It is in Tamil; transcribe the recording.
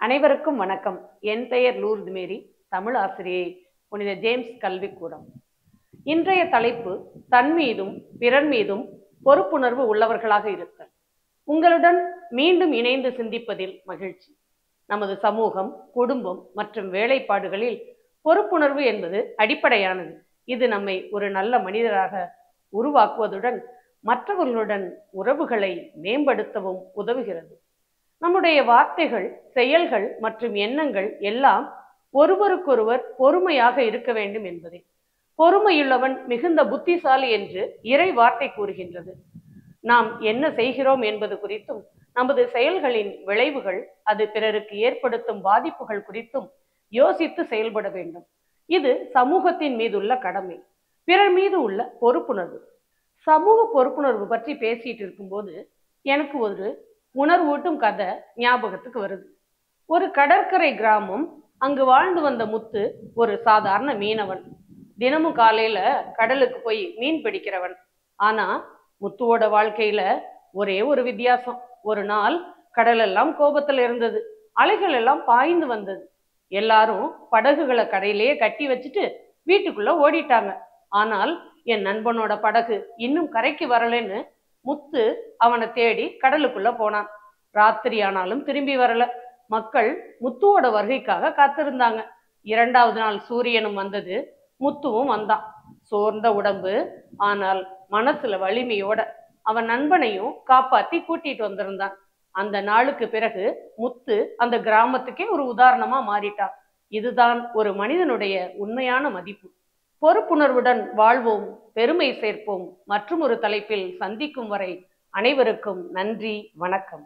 அனைவருக்கும் வணக்கம். என் பெயர் லூர்து மேரி, தமிழ் ஆசிரியை, புனித ஜேம்ஸ் கல்விக்கூடம். இன்றைய தலைப்பு தன் மீதும் பிறர் மீதும் பொறுப்புணர்வு உள்ளவர்களாக இருத்தல். உங்களுடன் மீண்டும் இணைந்து சிந்திப்பதில் மகிழ்ச்சி. நமது சமூகம், குடும்பம் மற்றும் வேலைப்பாடுகளில் பொறுப்புணர்வு என்பது அடிப்படையானது. இது நம்மை ஒரு நல்ல மனிதராக உருவாக்குவதுடன் மற்றவர்களுடன் உறவுகளை மேம்படுத்தவும் உதவுகிறது. நம்முடைய வார்த்தைகள், செயல்கள் மற்றும் எண்ணங்கள் எல்லாம் ஒருவருக்கொருவர் பொறுமையாக இருக்க வேண்டும் என்பதே. பொறுமையுள்ளவன் மிகுந்த புத்திசாலி என்று இறை வார்த்தை கூறுகின்றது. நாம் என்ன செய்கிறோம் என்பது குறித்தும் நமது செயல்களின் விளைவுகள், அது பிறருக்கு ஏற்படுத்தும் பாதிப்புகள் குறித்தும் யோசித்து செயல்பட வேண்டும். இது சமூகத்தின் மீதுள்ள கடமை, பிறர் மீது உள்ள பொறுப்புணர்வு. சமூக பொறுப்புணர்வு பற்றி பேசிட்டு இருக்கும்போது எனக்கு ஒரு உணர்வூட்டும் கதை ஞாபகத்துக்கு வருது. ஒரு கடற்கரை கிராமம். அங்கு வாழ்ந்து வந்த முத்து ஒரு சாதாரண மீனவன். தினமும் காலையில கடலுக்கு போய் மீன் பிடிக்கிறவன். ஆனா முத்துவோட வாழ்க்கையில ஒரே ஒரு வித்தியாசம். ஒரு நாள் கடல் எல்லாம் கோபத்துல இருந்தது. அலைகள் எல்லாம் பாய்ந்து வந்தது. எல்லாரும் படகுகளை கடையிலேயே கட்டி வச்சுட்டு வீட்டுக்குள்ள ஓடிட்டாங்க. ஆனால் என் நண்பனோட படகு இன்னும் கரைக்கு வரலன்னு முத்து அவனை தேடி கடலுக்குள்ள போனான். ராத்திரி ஆனாலும் திரும்பி வரல. மக்கள் முத்துவோட வருகைக்காக காத்திருந்தாங்க. 2வது நாள் சூரியனும் வந்தது, முத்துவும் வந்தான். சோர்ந்த உடம்பு, ஆனால் மனசுல வலிமையோட அவன் நண்பனையும் காப்பாத்தி கூட்டிட்டு வந்திருந்தான். அந்த நாளுக்கு பிறகு முத்து அந்த கிராமத்துக்கே ஒரு உதாரணமா மாறிட்டான். இதுதான் ஒரு மனிதனுடைய உண்மையான மதிப்பு. பொறுப்புணர்வுடன் வாழ்வோம், பெருமை சேர்ப்போம். மற்றும் ஒரு தலைப்பில் சந்திக்கும் வரை அனைவருக்கும் நன்றி, வணக்கம்.